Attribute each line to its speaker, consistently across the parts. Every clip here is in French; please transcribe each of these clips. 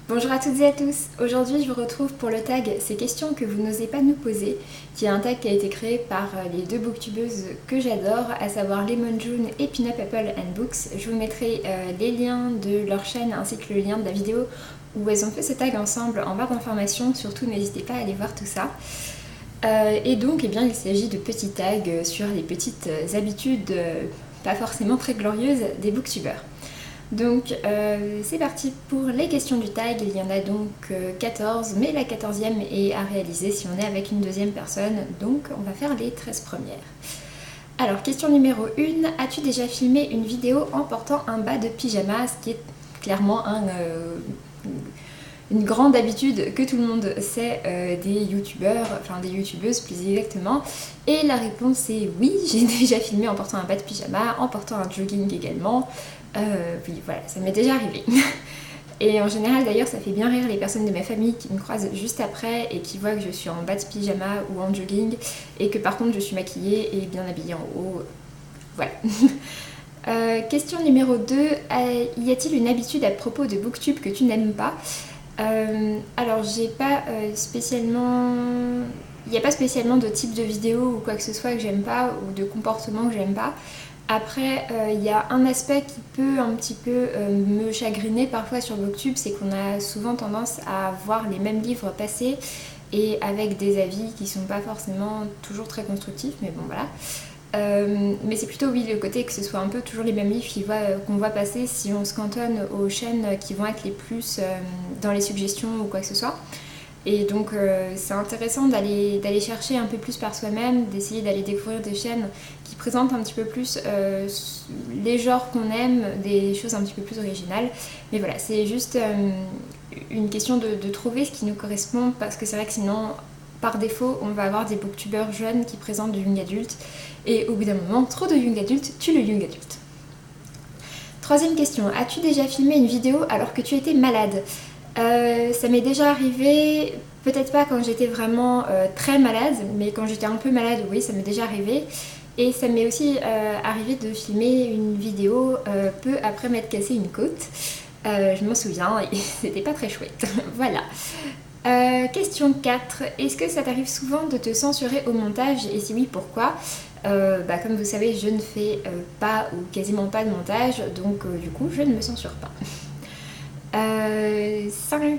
Speaker 1: Bonjour à toutes et à tous, aujourd'hui je vous retrouve pour le tag Ces questions que vous n'osez pas nous poser, qui est un tag qui a été créé par les deux booktubeuses que j'adore, à savoir Lemon June et Pinup Apple and Books. Je vous mettrai les liens de leur chaîne ainsi que le lien de la vidéo où elles ont fait ce tag ensemble en barre d'informations, surtout n'hésitez pas à aller voir tout ça. Et donc eh bien, il s'agit de petits tags sur les petites habitudes pas forcément très glorieuses des booktubeurs. Donc c'est parti pour les questions du tag, il y en a donc 14, mais la 14e est à réaliser si on est avec une deuxième personne, donc on va faire les 13 premières. Alors question numéro 1, as-tu déjà filmé une vidéo en portant un bas de pyjama, ce qui est clairement une grande habitude que tout le monde sait des youtubeurs, enfin des youtubeuses plus exactement. Et la réponse est oui, j'ai déjà filmé en portant un bas de pyjama, en portant un jogging également. Oui, voilà, ça m'est déjà arrivé. Et en général d'ailleurs ça fait bien rire les personnes de ma famille qui me croisent juste après et qui voient que je suis en bas de pyjama ou en jogging et que par contre je suis maquillée et bien habillée en haut. Voilà. Question numéro 2, y a-t-il une habitude à propos de booktube que tu n'aimes pas ? Alors j'ai pas spécialement... Il n'y a pas spécialement de type de vidéo ou quoi que ce soit que j'aime pas ou de comportement que j'aime pas. Après, il y a un aspect qui peut un petit peu me chagriner parfois sur Booktube, c'est qu'on a souvent tendance à voir les mêmes livres passer et avec des avis qui sont pas forcément toujours très constructifs, mais bon voilà. Mais c'est plutôt oui le côté que ce soit un peu toujours les mêmes livres qu'on voit passer si on se cantonne aux chaînes qui vont être les plus dans les suggestions ou quoi que ce soit. Et donc c'est intéressant d'aller chercher un peu plus par soi-même, d'essayer d'aller découvrir des chaînes qui présentent un petit peu plus les genres qu'on aime, des choses un petit peu plus originales. Mais voilà, c'est juste une question de trouver ce qui nous correspond, parce que c'est vrai que sinon, par défaut, on va avoir des booktubeurs jeunes qui présentent du young adulte. Et au bout d'un moment, trop de young adulte tue le young adulte. Troisième question, as-tu déjà filmé une vidéo alors que tu étais malade ? Ça m'est déjà arrivé, peut-être pas quand j'étais vraiment très malade, mais quand j'étais un peu malade, oui, ça m'est déjà arrivé. Et ça m'est aussi arrivé de filmer une vidéo peu après m'être cassé une côte. Je m'en souviens et c'était pas très chouette. Voilà. Question 4. Est-ce que ça t'arrive souvent de te censurer au montage ? Et si oui, pourquoi ? Comme vous savez, je ne fais pas ou quasiment pas de montage, donc du coup, je ne me censure pas. 5.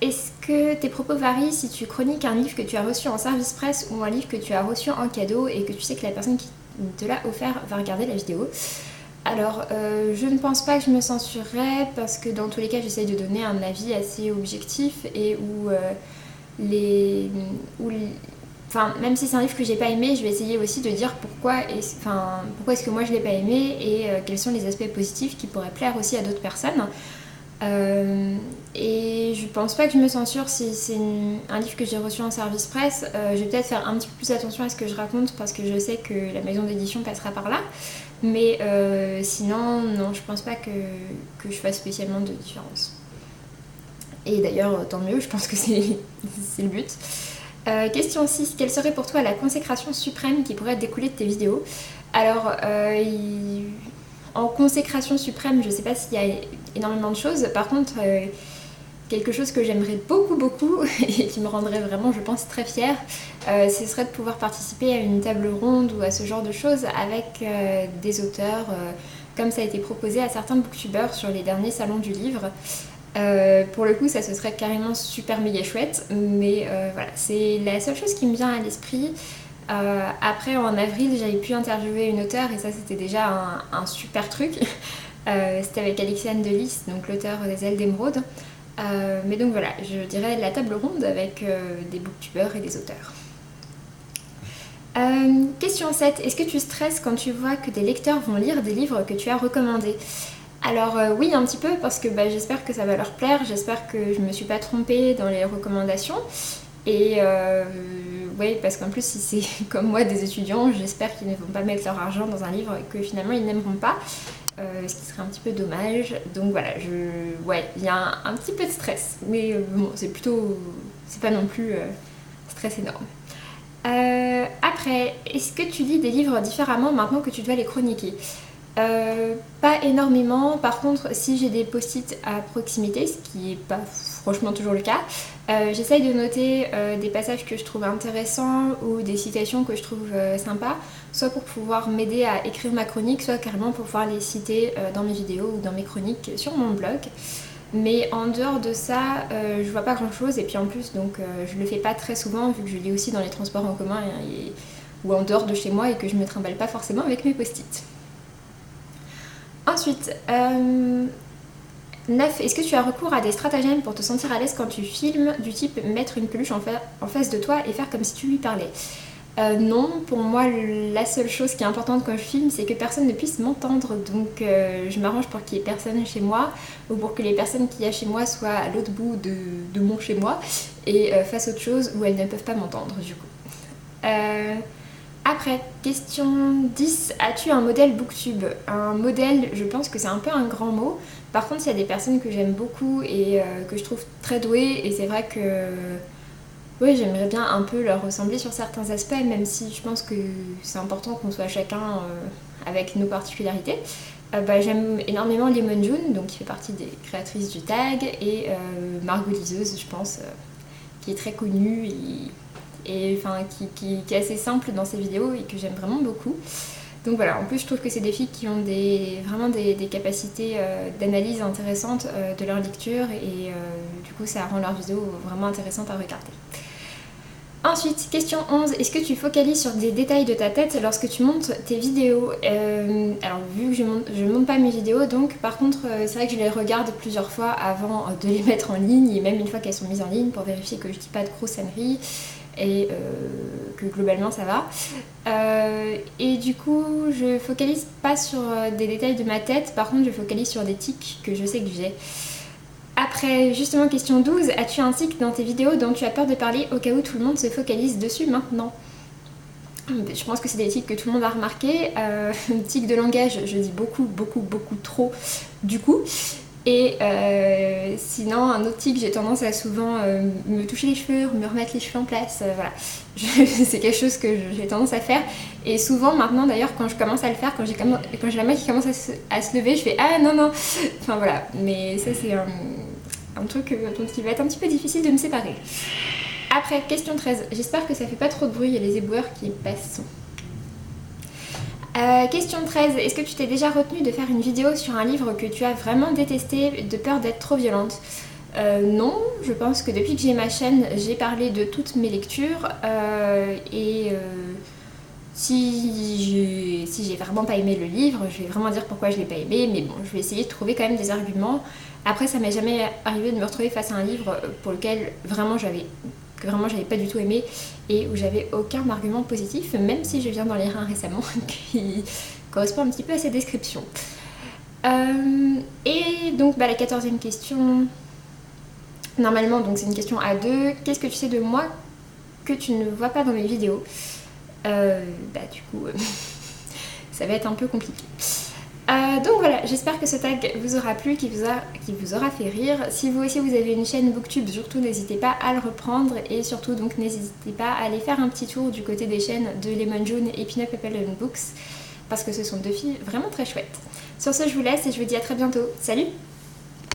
Speaker 1: Est-ce que tes propos varient si tu chroniques un livre que tu as reçu en service presse ou un livre que tu as reçu en cadeau et que tu sais que la personne qui te l'a offert va regarder la vidéo ? Alors, je ne pense pas que je me censurerais parce que dans tous les cas, j'essaye de donner un avis assez objectif et Enfin, même si c'est un livre que j'ai pas aimé, je vais essayer aussi de dire pourquoi est-ce que moi je l'ai pas aimé et quels sont les aspects positifs qui pourraient plaire aussi à d'autres personnes. Et je pense pas que je me censure si c'est un livre que j'ai reçu en service presse. Je vais peut-être faire un petit peu plus attention à ce que je raconte parce que je sais que la maison d'édition passera par là. Mais sinon, non, je pense pas que je fasse spécialement de différence. Et d'ailleurs, tant mieux, je pense que c'est le but. Question 6. Quelle serait pour toi la consécration suprême qui pourrait découler de tes vidéos ? Alors, en consécration suprême, je sais pas s'il y a énormément de choses. Par contre, quelque chose que j'aimerais beaucoup et qui me rendrait vraiment, je pense, très fière, ce serait de pouvoir participer à une table ronde ou à ce genre de choses avec des auteurs, comme ça a été proposé à certains booktubeurs sur les derniers salons du livre. Pour le coup, ça ce serait carrément super méga chouette, mais voilà, c'est la seule chose qui me vient à l'esprit. Après, en avril, j'avais pu interviewer une auteure et ça, c'était déjà un super truc. C'était avec Alexiane Delis, donc l'auteur des Ailes d'Émeraude. Mais donc voilà, je dirais la table ronde avec des booktubeurs et des auteurs. Question 7. Est-ce que tu stresses quand tu vois que des lecteurs vont lire des livres que tu as recommandés ? Alors oui, un petit peu, parce que j'espère que ça va leur plaire, j'espère que je me suis pas trompée dans les recommandations. Et oui, parce qu'en plus, si c'est comme moi des étudiants, j'espère qu'ils ne vont pas mettre leur argent dans un livre et que finalement ils n'aimeront pas. Ce qui serait un petit peu dommage. Donc voilà, il y a un petit peu de stress. Mais bon, c'est pas non plus stress énorme. Après, est-ce que tu lis des livres différemment maintenant que tu dois les chroniquer ? Pas énormément, par contre si j'ai des post-it à proximité, ce qui n'est pas franchement toujours le cas, j'essaye de noter des passages que je trouve intéressants ou des citations que je trouve sympas, soit pour pouvoir m'aider à écrire ma chronique, soit carrément pour pouvoir les citer dans mes vidéos ou dans mes chroniques sur mon blog. Mais en dehors de ça, je vois pas grand chose, et puis en plus donc je le fais pas très souvent vu que je lis aussi dans les transports en commun ou en dehors de chez moi et que je me trimballe pas forcément avec mes post-it. Ensuite, 9. Est-ce que tu as recours à des stratagèmes pour te sentir à l'aise quand tu filmes, du type mettre une peluche en face de toi et faire comme si tu lui parlais? Non, pour moi la seule chose qui est importante quand je filme, c'est que personne ne puisse m'entendre, donc je m'arrange pour qu'il y ait personne chez moi ou pour que les personnes qu'il y a chez moi soient à l'autre bout de mon chez moi et fassent autre chose où elles ne peuvent pas m'entendre du coup. Après, question 10, as-tu un modèle booktube? Un modèle, je pense que c'est un peu un grand mot. Par contre, il y a des personnes que j'aime beaucoup et que je trouve très douées, et c'est vrai que oui, j'aimerais bien un peu leur ressembler sur certains aspects, même si je pense que c'est important qu'on soit chacun avec nos particularités. J'aime énormément Lemon June, donc qui fait partie des créatrices du tag, et Margot Liseuse, je pense, qui est très connue et enfin, qui est assez simple dans ses vidéos et que j'aime vraiment beaucoup. Donc voilà, en plus je trouve que c'est des filles qui ont vraiment des capacités d'analyse intéressantes de leur lecture, et du coup ça rend leurs vidéos vraiment intéressantes à regarder. Ensuite, question 11, est-ce que tu focalises sur des détails de ta tête lorsque tu montes tes vidéos? Alors vu que je monte pas mes vidéos, donc par contre c'est vrai que je les regarde plusieurs fois avant de les mettre en ligne, et même une fois qu'elles sont mises en ligne, pour vérifier que je dis pas de grosseries et que globalement ça va. Et du coup je focalise pas sur des détails de ma tête, par contre je focalise sur des tics que je sais que j'ai. Après, justement, question 12, as-tu un tic dans tes vidéos dont tu as peur de parler au cas où tout le monde se focalise dessus maintenant? Je pense que c'est des tics que tout le monde a remarqué. Tic de langage, je dis beaucoup trop du coup. Et sinon, un autre tic, j'ai tendance à souvent me toucher les cheveux, me remettre les cheveux en place, voilà. C'est quelque chose que j'ai tendance à faire. Et souvent maintenant d'ailleurs, quand je commence à le faire, quand j'ai la main qui commence à se lever, je fais ah non. Enfin voilà, mais ça c'est un truc dont il va être un petit peu difficile de me séparer. Après, question 13, j'espère que ça fait pas trop de bruit, il y a les éboueurs qui passent. Question 13, est-ce que tu t'es déjà retenu de faire une vidéo sur un livre que tu as vraiment détesté de peur d'être trop violente? Non, je pense que depuis que j'ai ma chaîne, j'ai parlé de toutes mes lectures si j'ai vraiment pas aimé le livre, je vais vraiment dire pourquoi je l'ai pas aimé, mais bon, je vais essayer de trouver quand même des arguments. Après, ça m'est jamais arrivé de me retrouver face à un livre pour lequel vraiment j'avais pas du tout aimé et où j'avais aucun argument positif, même si je viens d'en lire un récemment qui correspond un petit peu à cette description. Et donc la 14e question, normalement donc c'est une question à 2. Qu'est-ce que tu sais de moi que tu ne vois pas dans mes vidéos? Du coup ça va être un peu compliqué. Donc voilà, j'espère que ce tag vous aura plu, qui vous aura fait rire. Si vous aussi vous avez une chaîne booktube, surtout n'hésitez pas à le reprendre, et surtout donc n'hésitez pas à aller faire un petit tour du côté des chaînes de Lemon June et Pinup Apple Books, parce que ce sont deux filles vraiment très chouettes. Sur ce, je vous laisse et je vous dis à très bientôt. Salut!